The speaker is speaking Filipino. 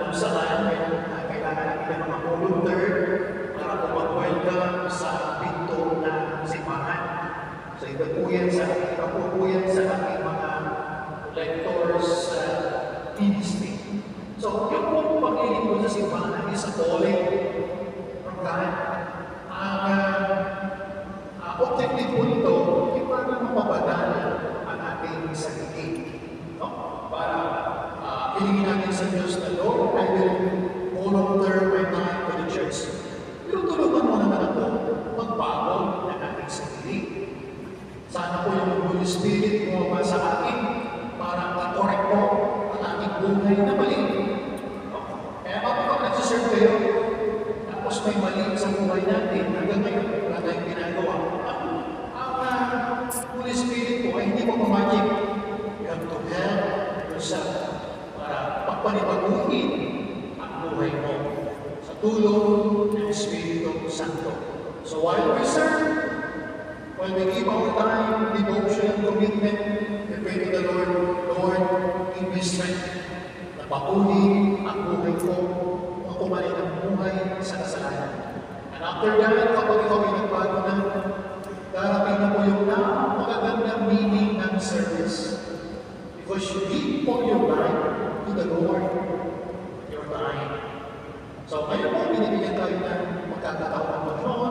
kung saan kailangan natin ng mga volunteer para po mag-welcome sa pinto ng simbahan. So ito po yan sa ating mga lectors ministry. So yung po paglilingkod sa simbahan is a calling from God. Ang objective po nito ay para mapapadala ang ating sarili. No? Para hilingin natin sa Diyos na, Lord, I will volunteer my time to the church. Pero tulungan mo naman ako magbago ng ating sarili. Sana po yung Holy Spirit bumaba sa akin para makorek mo ang ating buhay na mali. No? Kaya kapag nagsiserve kayo, tapos may mali sa buhay natin, hanggang ngayon, wala tayong ginagawa. Ang Holy Spirit po ay hindi mo magic. You have to help yourself para pagpanibaguhin ang buhay mo sa tulong ng Espiritu Santo. So while we serve, while we give our time, devotion, commitment, we pray to the Lord, Lord, give me strength na papunin ang buhay ko o kumain ang buhay sa kasalanan. And after that, kapag ikaw ay nagbago na, darating na po yung napakagandang meaning ng service. Because you give for your life to the Lord, your time. So ngayon po, binibigyan tayo ng magkakataon ng Panginoon